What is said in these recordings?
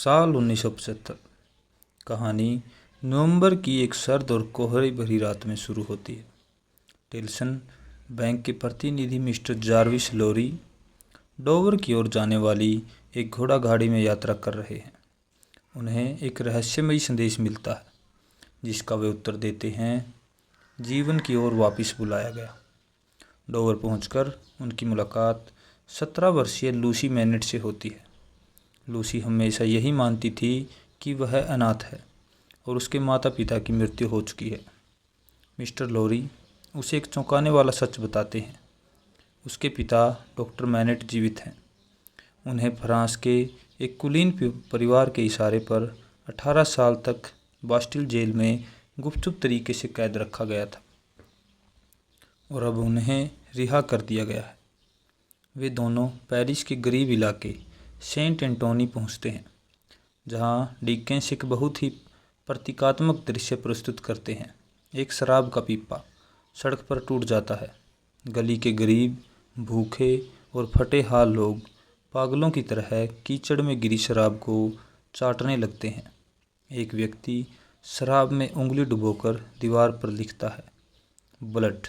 साल 1975। कहानी नवंबर की एक सर्द और कोहरे भरी रात में शुरू होती है। टिल्सन बैंक के प्रतिनिधि मिस्टर जार्विस लोरी डोवर की ओर जाने वाली एक घोड़ा गाड़ी में यात्रा कर रहे हैं। उन्हें एक रहस्यमयी संदेश मिलता है जिसका वे उत्तर देते हैं। जीवन की ओर वापस बुलाया गया। डोवर पहुंचकर उनकी मुलाकात 17 वर्षीय लूसी मैनेट से होती है। लूसी हमेशा यही मानती थी कि वह अनाथ है और उसके माता पिता की मृत्यु हो चुकी है। मिस्टर लोरी उसे एक चौंकाने वाला सच बताते हैं। उसके पिता डॉक्टर मैनेट जीवित हैं। उन्हें फ्रांस के एक कुलीन परिवार के इशारे पर 18 साल तक बास्टिल जेल में गुपचुप तरीके से कैद रखा गया था और अब उन्हें रिहा कर दिया गया है। वे दोनों पेरिस के गरीब इलाके सेंट एंटोनी पहुंचते हैं, जहां डिकेंस एक बहुत ही प्रतीकात्मक दृश्य प्रस्तुत करते हैं। एक शराब का पीपा सड़क पर टूट जाता है। गली के गरीब, भूखे और फटे हाल लोग पागलों की तरह कीचड़ में गिरी शराब को चाटने लगते हैं। एक व्यक्ति शराब में उंगली डुबोकर दीवार पर लिखता है, ब्लड।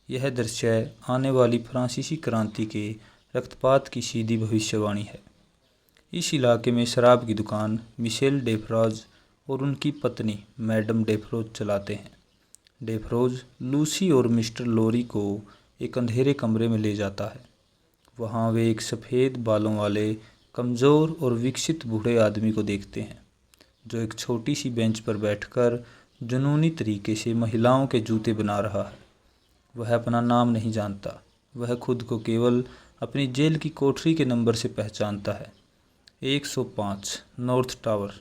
यह दृश्य आने वाली फ्रांसीसी क्रांति के रक्तपात की सीधी भविष्यवाणी है। इस इलाके में शराब की दुकान मिशेल डेफ्रोज और उनकी पत्नी मैडम डेफ्रोज चलाते हैं। डेफ्रोज लूसी और मिस्टर लोरी को एक अंधेरे कमरे में ले जाता है। वहाँ वे एक सफ़ेद बालों वाले कमज़ोर और विकसित बूढ़े आदमी को देखते हैं, जो एक छोटी सी बेंच पर बैठकर जुनूनी तरीके से महिलाओं के जूते बना रहा है। वह अपना नाम नहीं जानता। वह खुद को केवल अपनी जेल की कोठरी के नंबर से पहचानता है, 105 नॉर्थ टावर।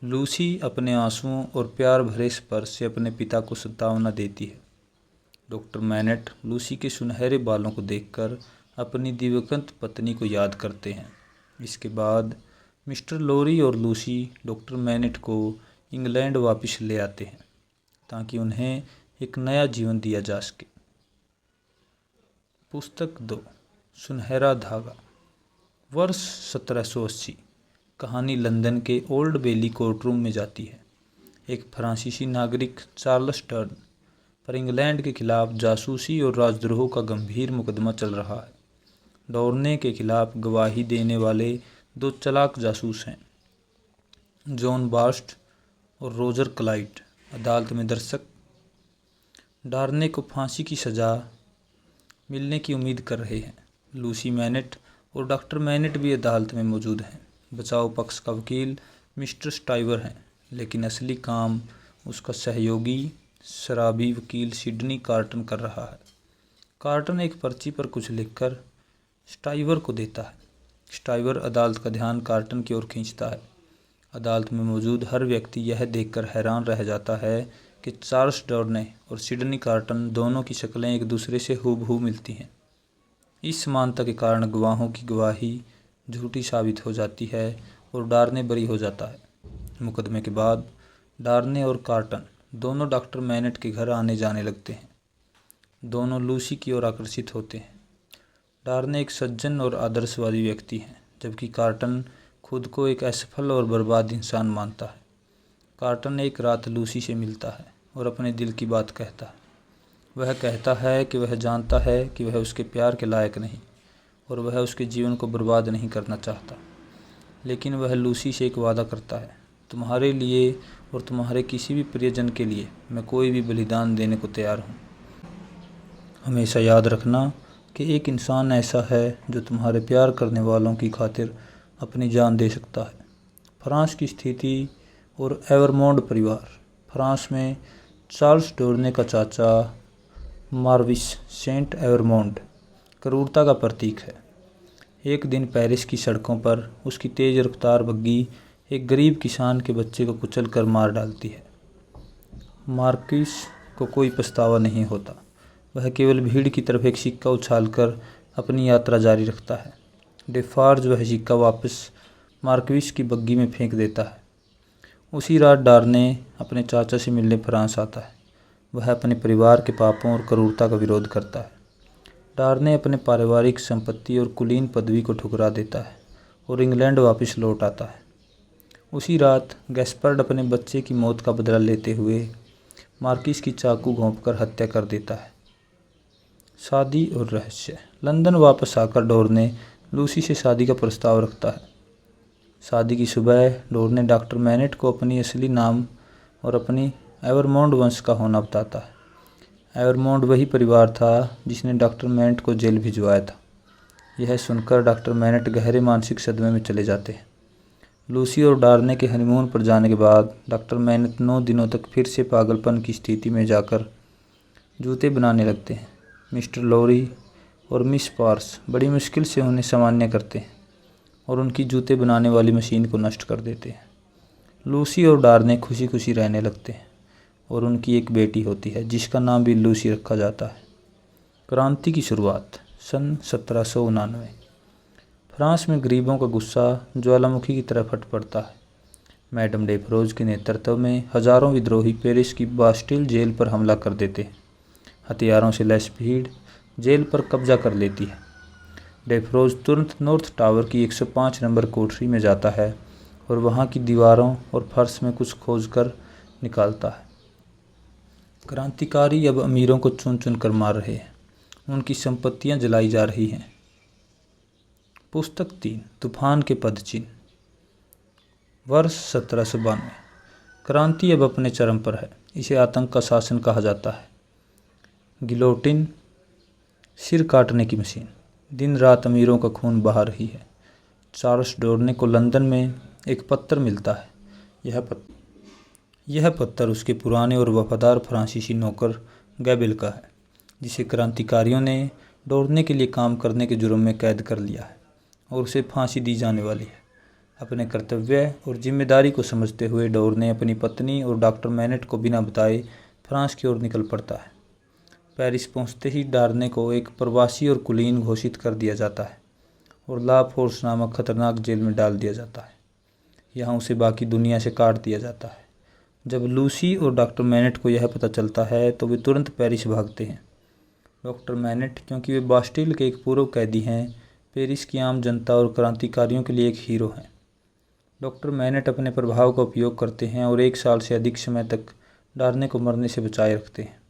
लूसी अपने आंसुओं और प्यार भरे स्पर्श से अपने पिता को सांत्वना देती है। डॉक्टर मैनेट लूसी के सुनहरे बालों को देखकर अपनी दिवंगत पत्नी को याद करते हैं। इसके बाद मिस्टर लोरी और लूसी डॉक्टर मैनेट को इंग्लैंड वापस ले आते हैं ताकि उन्हें एक नया जीवन दिया जा सके। पुस्तक 2, सुनहरा धागा। वर्ष 1780। कहानी लंदन के ओल्ड बेली कोर्टरूम में जाती है। एक फ्रांसीसी नागरिक चार्ल्स टर्न पर इंग्लैंड के खिलाफ जासूसी और राजद्रोह का गंभीर मुकदमा चल रहा है। डोर्ने के खिलाफ गवाही देने वाले 2 चालाक जासूस हैं, जॉन बास्ट और रोजर क्लाइड, अदालत में दर्शक डार्ने को फांसी की सज़ा मिलने की उम्मीद कर रहे हैं। लूसी मैनेट और डॉक्टर मैनेट भी अदालत में मौजूद हैं। बचाव पक्ष का वकील मिस्टर स्टाइवर है, लेकिन असली काम उसका सहयोगी शराबी वकील सिडनी कार्टन कर रहा है। कार्टन एक पर्ची पर कुछ लिखकर स्टाइवर को देता है। स्टाइवर अदालत का ध्यान कार्टन की ओर खींचता है। अदालत में मौजूद हर व्यक्ति यह देखकर हैरान रह जाता है कि चार्ल्स डॉर्ने और सिडनी कार्टन दोनों की शक्लें एक दूसरे से हूबहू मिलती हैं। इस समानता के कारण गवाहों की गवाही झूठी साबित हो जाती है और डार्ने बरी हो जाता है। मुकदमे के बाद डार्ने और कार्टन दोनों डॉक्टर मैनेट के घर आने जाने लगते हैं। दोनों लूसी की ओर आकर्षित होते हैं। डार्ने एक सज्जन और आदर्शवादी व्यक्ति हैं, जबकि कार्टन खुद को एक असफल और बर्बाद इंसान मानता है। कार्टन एक रात लूसी से मिलता है और अपने दिल की बात कहता है। वह कहता है कि वह जानता है कि वह उसके प्यार के लायक नहीं और वह उसके जीवन को बर्बाद नहीं करना चाहता, लेकिन वह लूसी से एक वादा करता है, तुम्हारे लिए और तुम्हारे किसी भी प्रियजन के लिए मैं कोई भी बलिदान देने को तैयार हूँ। हमेशा याद रखना कि एक इंसान ऐसा है जो तुम्हारे प्यार करने वालों की खातिर अपनी जान दे सकता है। फ्रांस की स्थिति और एवरमोंड परिवार। फ्रांस में चार्ल्स डोर्ने का चाचा मार्विस सेंट एवरमोंड क्रूरता का प्रतीक है। एक दिन पेरिस की सड़कों पर उसकी तेज़ रफ्तार बग्गी एक गरीब किसान के बच्चे को कुचलकर मार डालती है। मार्किस को कोई पछतावा नहीं होता। वह केवल भीड़ की तरफ एक सिक्का उछालकर अपनी यात्रा जारी रखता है। डेफार्ज वह सिक्का वापस मार्किस की बग्गी में फेंक देता है। उसी रात डार्ने अपने चाचा से मिलने फ्रांस आता है। वह अपने परिवार के पापों और क्रूरता का विरोध करता है। डार्ने अपने पारिवारिक संपत्ति और कुलीन पदवी को ठुकरा देता है और इंग्लैंड वापस लौट आता है। उसी रात गैस्पर्ड अपने बच्चे की मौत का बदला लेते हुए मार्किस की चाकू घोंपकर हत्या कर देता है। शादी और रहस्य। लंदन वापस आकर डोर्ने लूसी से शादी का प्रस्ताव रखता है। शादी की सुबह डोर्ने डॉक्टर मैनेट को अपनी असली नाम और अपनी एवरमोंड वंश का होना बताता है। एवरमोंड वही परिवार था जिसने डॉक्टर मैनेट को जेल भिजवाया था। यह सुनकर डॉक्टर मैनेट गहरे मानसिक सदमे में चले जाते हैं। लूसी और डॉर्ने के हनीमून पर जाने के बाद डॉक्टर मैनेट 9 दिनों तक फिर से पागलपन की स्थिति में जाकर जूते बनाने लगते हैं। मिस्टर लॉरी और मिस पार्स बड़ी मुश्किल से उन्हें सामान्य करते हैं और उनकी जूते बनाने वाली मशीन को नष्ट कर देते हैं। लूसी और डॉर्ने खुशी खुशी रहने लगते हैं और उनकी एक बेटी होती है जिसका नाम भी लूसी रखा जाता है। क्रांति की शुरुआत सन 1799। फ्रांस में गरीबों का गुस्सा ज्वालामुखी की तरह फट पड़ता है। मैडम डेफरोज के नेतृत्व में हजारों विद्रोही पेरिस की बास्टिल जेल पर हमला कर देते हैं। हथियारों से लैस भीड़ जेल पर कब्जा कर लेती है। डेफरोज तुरंत नॉर्थ टावर की 105 नंबर कोठरी में जाता है और वहाँ की दीवारों और फर्श में कुछ खोज कर निकालता है। क्रांतिकारी अब अमीरों को चुन चुन कर मार रहे हैं। उनकी संपत्तियां जलाई जा रही हैं। पुस्तक 3 तूफान के पदचिन्ह। वर्ष 1792। क्रांति अब अपने चरम पर है। इसे आतंक का शासन कहा जाता है। गिलोटिन, सिर काटने की मशीन, दिन रात अमीरों का खून बहा रही है। चार्ल्स डोर्ने को लंदन में एक पत्र मिलता है। यह पत्र उसके पुराने और वफादार फ्रांसीसी नौकर गैबिल का है, जिसे क्रांतिकारियों ने डोर्ने के लिए काम करने के जुर्म में कैद कर लिया है और उसे फांसी दी जाने वाली है। अपने कर्तव्य और जिम्मेदारी को समझते हुए डोर्ने अपनी पत्नी और डॉक्टर मैनेट को बिना बताए फ्रांस की ओर निकल पड़ता है। पेरिस पहुंचते ही डॉर्ने को एक प्रवासी और कुलीन घोषित कर दिया जाता है और ला फोर्स नामक खतरनाक जेल में डाल दिया जाता है। यहाँ उसे बाकी दुनिया से काट दिया जाता है। जब लूसी और डॉक्टर मैनेट को यह पता चलता है तो वे तुरंत पेरिस भागते हैं। डॉक्टर मैनेट, क्योंकि वे बास्टिल के एक पूर्व कैदी हैं, पेरिस की आम जनता और क्रांतिकारियों के लिए एक हीरो हैं। डॉक्टर मैनेट अपने प्रभाव का उपयोग करते हैं और 1 साल से अधिक समय तक डॉर्ने को मरने से बचाए रखते हैं।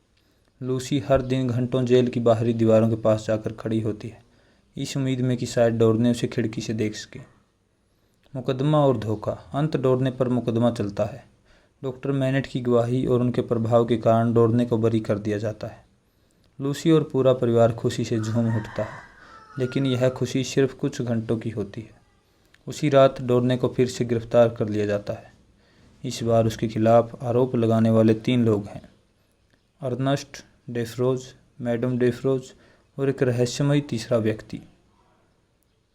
लूसी हर दिन घंटों जेल की बाहरी दीवारों के पास जाकर खड़ी होती है, इस उम्मीद में कि शायद डोर्ने उसे खिड़की से देख सके। मुकदमा और धोखा। अंत डोर्ने पर मुकदमा चलता है। डॉक्टर मैनेट की गवाही और उनके प्रभाव के कारण डोर्ने को बरी कर दिया जाता है। लूसी और पूरा परिवार खुशी से झूम उठता है, लेकिन यह खुशी सिर्फ कुछ घंटों की होती है। उसी रात डोर्ने को फिर से गिरफ्तार कर लिया जाता है। इस बार उसके खिलाफ आरोप लगाने वाले 3 लोग हैं: अर्नस्ट डेफरोज, मैडम डेफरोज और एक रहस्यमयी तीसरा व्यक्ति।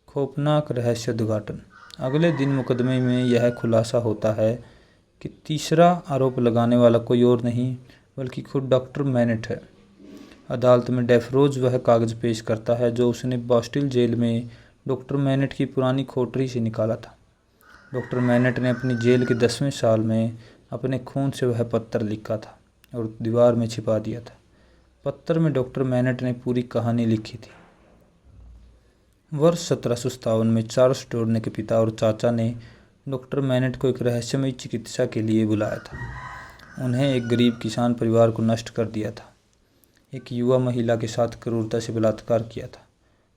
खौफनाक रहस्य उद्घाटन। अगले दिन मुकदमे में यह खुलासा होता है कि तीसरा आरोप लगाने वाला कोई और नहीं बल्कि खुद डॉक्टर मैनेट है। अदालत में डेफरोज वह कागज पेश करता है जो उसने बास्टिल जेल में डॉक्टर मैनेट की पुरानी कोठरी से निकाला था। डॉक्टर मैनेट ने अपनी जेल के 10वें साल में अपने खून से वह पत्र लिखा था और दीवार में छिपा दिया था। पत्र में डॉक्टर मैनेट ने पूरी कहानी लिखी थी। वर्ष 1757 में चार्ल्स डोर्ने के पिता और चाचा ने डॉक्टर मैनेट को एक रहस्यमयी चिकित्सा के लिए बुलाया था। उन्हें एक गरीब किसान परिवार को नष्ट कर दिया था। एक युवा महिला के साथ क्रूरता से बलात्कार किया था।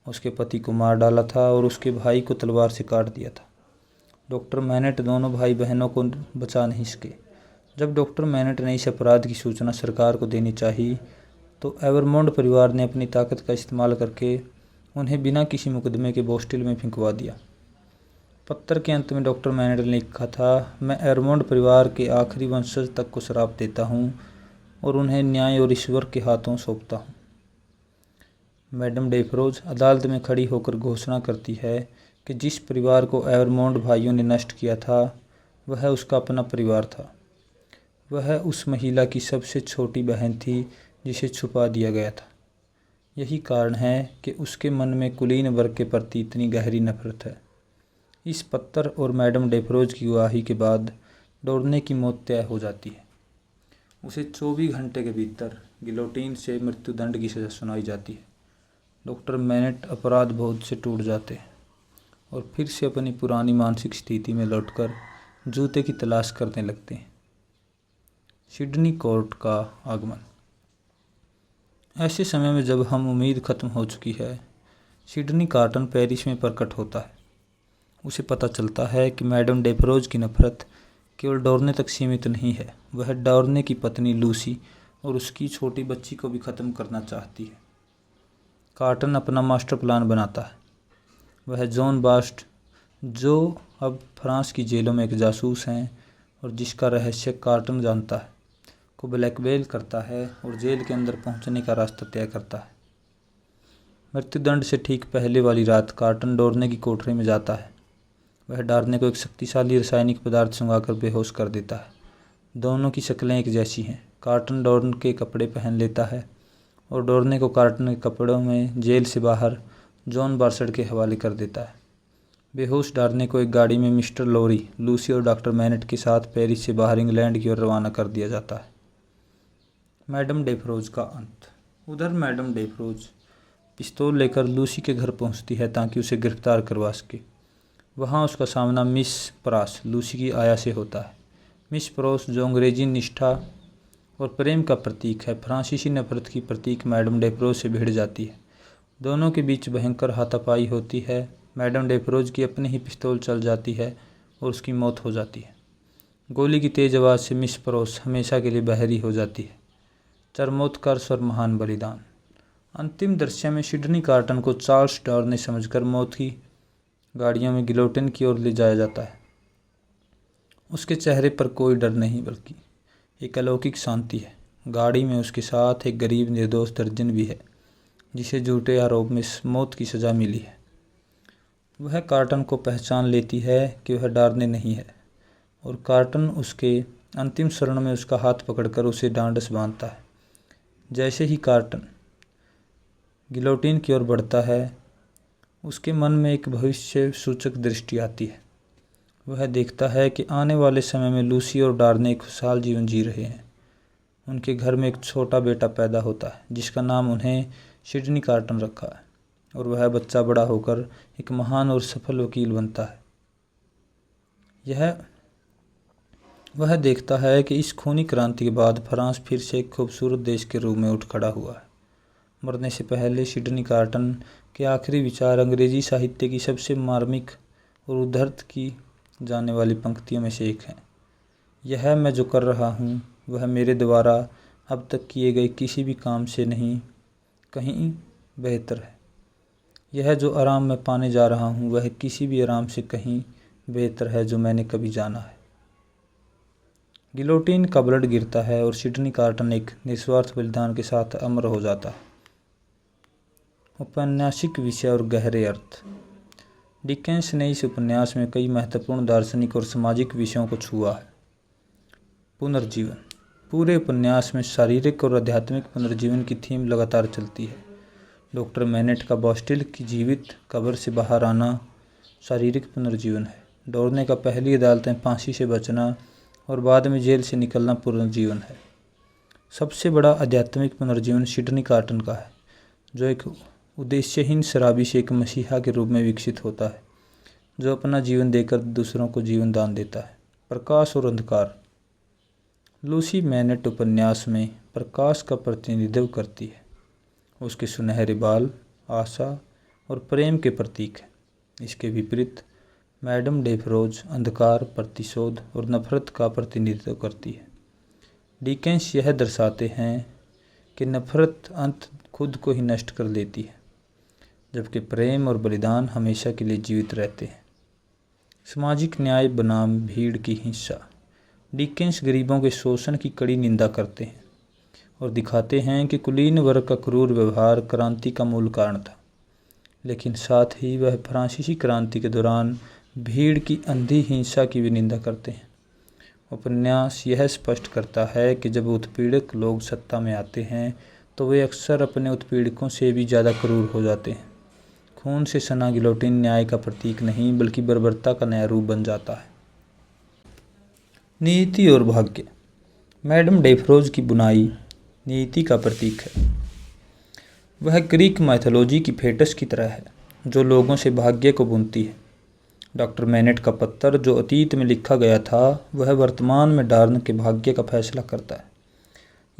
उसके पति को मार डाला था और उसके भाई को तलवार से काट दिया था। डॉक्टर मैनेट दोनों भाई बहनों को बचा नहीं सके। जब डॉक्टर मैनेट ने इस अपराध की सूचना सरकार को देनी चाहिए तो एवरमोंड परिवार ने अपनी ताकत का इस्तेमाल करके उन्हें बिना किसी मुकदमे के बास्टिल में फेंकवा दिया। पत्र के अंत में डॉक्टर मैनेट ने लिखा था, मैं एवरमोंड परिवार के आखिरी वंशज तक को श्राप देता हूँ और उन्हें न्याय और ईश्वर के हाथों सौंपता हूँ। मैडम डेफरोज अदालत में खड़ी होकर घोषणा करती है कि जिस परिवार को एवरमोंड भाइयों ने नष्ट किया था वह उसका अपना परिवार था। वह उस महिला की सबसे छोटी बहन थी जिसे छुपा दिया गया था। यही कारण है कि उसके मन में कुलीन वर्ग के प्रति इतनी गहरी नफरत है। इस पत्र और मैडम डेफरोज की गवाही के बाद डोर्ने की मौत तय हो जाती है। उसे 24 घंटे के भीतर गिलोटीन से मृत्युदंड की सज़ा सुनाई जाती है। डॉक्टर मैनेट अपराध बोध से टूट जाते हैं और फिर से अपनी पुरानी मानसिक स्थिति में लौटकर जूते की तलाश करने लगते हैं। सिडनी कोर्ट का आगमन। ऐसे समय में जब हम उम्मीद खत्म हो चुकी है, सिडनी कार्टन पेरिस में प्रकट होता है। उसे पता चलता है कि मैडम डेफरोज की नफरत केवल डॉर्ने तक सीमित नहीं है, वह डॉर्ने की पत्नी लूसी और उसकी छोटी बच्ची को भी ख़त्म करना चाहती है। कार्टन अपना मास्टर प्लान बनाता है। वह जॉन बास्ट, जो अब फ्रांस की जेलों में एक जासूस हैं और जिसका रहस्य कार्टन जानता है, को ब्लैकमेल करता है और जेल के अंदर पहुंचने का रास्ता तय करता है। मृत्युदंड से ठीक पहले वाली रात कार्टन डॉर्ने की कोठरी में जाता है। वह डॉर्ने को एक शक्तिशाली रासायनिक पदार्थ सुंघाकर बेहोश कर देता है। दोनों की शक्लें एक जैसी हैं। कार्टन डॉर्ने के कपड़े पहन लेता है और डॉर्ने को कार्टन के कपड़ों में जेल से बाहर जॉन बार्सड के हवाले कर देता है। बेहोश डॉर्ने को एक गाड़ी में मिस्टर लॉरी, लूसी और डॉक्टर मैनेट के साथ पेरिस से बाहर इंग्लैंड की ओर रवाना कर दिया जाता है। मैडम डेफरोज का अंत। उधर मैडम डेफरोज पिस्तौल लेकर लूसी के घर पहुंचती है ताकि उसे गिरफ्तार करवा सके। वहां उसका सामना मिस प्रास, लूसी की आया से होता है। मिस प्रास, जो अंग्रेजी निष्ठा और प्रेम का प्रतीक है, फ्रांसीसी नफरत की प्रतीक मैडम डेफरोज से भिड़ जाती है। दोनों के बीच भयंकर हाथापाई होती है। मैडम डेफरोज की अपनी ही पिस्तौल चल जाती है और उसकी मौत हो जाती है। गोली की तेज आवाज़ से मिस प्रास हमेशा के लिए बहरी हो जाती है। चरमोत्कर्ष और महान बलिदान। अंतिम दृश्य में सिडनी कार्टन को चार्ल्स डॉर्ने समझकर मौत की गाड़ियों में गिलोटिन की ओर ले जाया जाता है। उसके चेहरे पर कोई डर नहीं, बल्कि एक अलौकिक शांति है। गाड़ी में उसके साथ एक गरीब निर्दोष दर्जन भी है, जिसे झूठे आरोप में मौत की सज़ा मिली है। वह कार्टन को पहचान लेती है कि वह डॉर्ने नहीं है, और कार्टन उसके अंतिम क्षण में उसका हाथ पकड़कर उसे ढांढस बांधता है। जैसे ही कार्टन गिलोटिन की ओर बढ़ता है, उसके मन में एक भविष्य सूचक दृष्टि आती है। वह देखता है कि आने वाले समय में लूसी और डॉर्ने एक खुशहाल जीवन जी रहे हैं। उनके घर में एक छोटा बेटा पैदा होता है, जिसका नाम उन्हें सिडनी कार्टन रखा है, और वह बच्चा बड़ा होकर एक महान और सफल वकील बनता है। वह देखता है कि इस खूनी क्रांति के बाद फ्रांस फिर से एक खूबसूरत देश के रूप में उठ खड़ा हुआ है। मरने से पहले सिडनी कार्टन के आखिरी विचार अंग्रेजी साहित्य की सबसे मार्मिक और उद्धृत की जाने वाली पंक्तियों में से एक है। यह मैं जो कर रहा हूँ, वह मेरे द्वारा अब तक किए गए किसी भी काम से नहीं कहीं बेहतर है। यह जो आराम मैं पाने जा रहा हूँ, वह किसी भी आराम से कहीं बेहतर है जो मैंने कभी जाना है। गिलोटिन का ब्लड गिरता है और सिडनी कार्टन एक निस्वार्थ बलिदान के साथ अमर हो जाता है। औपन्यासिक विषय और गहरे अर्थ। डिकेंस ने इस उपन्यास में कई महत्वपूर्ण दार्शनिक और सामाजिक विषयों को छुआ है। पुनर्जीवन। पूरे उपन्यास में शारीरिक और आध्यात्मिक पुनर्जीवन की थीम लगातार चलती है। डॉक्टर मैनेट का बास्टिल की जीवित कब्र से बाहर आना शारीरिक पुनर्जीवन है। डॉर्ने का पहली अदालतें फांसी से बचना और बाद में जेल से निकलना पुनर्जीवन है। सबसे बड़ा आध्यात्मिक पुनर्जीवन सिडनी कार्टन का है, जो एक उद्देश्यहीन शराबी से एक मसीहा के रूप में विकसित होता है, जो अपना जीवन देकर दूसरों को जीवन दान देता है। प्रकाश और अंधकार। लूसी मैनेट उपन्यास में प्रकाश का प्रतिनिधित्व करती है। उसके सुनहरे बाल आशा और प्रेम के प्रतीक हैं। इसके विपरीत मैडम डेफरोज अंधकार, प्रतिशोध और नफरत का प्रतिनिधित्व करती है। डिकेंस यह दर्शाते हैं कि नफरत अंत खुद को ही नष्ट कर देती है, जबकि प्रेम और बलिदान हमेशा के लिए जीवित रहते हैं। सामाजिक न्याय बनाम भीड़ की हिंसा। डिकेंस गरीबों के शोषण की कड़ी निंदा करते हैं और दिखाते हैं कि कुलीन वर्ग का क्रूर व्यवहार क्रांति का मूल कारण था, लेकिन साथ ही वह फ्रांसीसी क्रांति के दौरान भीड़ की अंधी हिंसा की भी निंदा करते हैं। उपन्यास यह स्पष्ट करता है कि जब उत्पीड़क लोग सत्ता में आते हैं तो वे अक्सर अपने उत्पीड़कों से भी ज़्यादा क्रूर हो जाते हैं। खून से सना गिलोटिन न्याय का प्रतीक नहीं, बल्कि बर्बरता का नया रूप बन जाता है। नीति और भाग्य। मैडम डेफरोज की बुनाई नीति का प्रतीक है। वह ग्रीक माइथोलॉजी की फेटस की तरह है, जो लोगों से भाग्य को बुनती है। डॉक्टर मैनेट का पत्र जो अतीत में लिखा गया था वह वर्तमान में डार्न के भाग्य का फैसला करता है।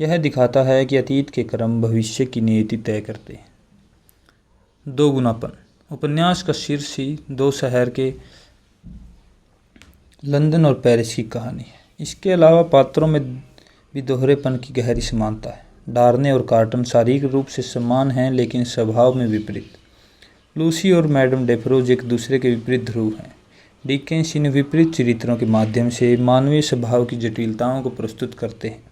यह दिखाता है कि अतीत के कर्म भविष्य की नियति तय करते हैं। दोगुनापन उपन्यास का शीर्ष ही दो शहर के लंदन और पेरिस की कहानी है। इसके अलावा पात्रों में भी दोहरेपन की गहरी समानता है। डार्ने और कार्टन शारीरिक रूप से समान हैं लेकिन स्वभाव में विपरीत। लूसी और मैडम डेफरोज एक दूसरे के विपरीत ध्रुव हैं। डिकेंस इन विपरीत चरित्रों के माध्यम से मानवीय स्वभाव की जटिलताओं को प्रस्तुत करते हैं।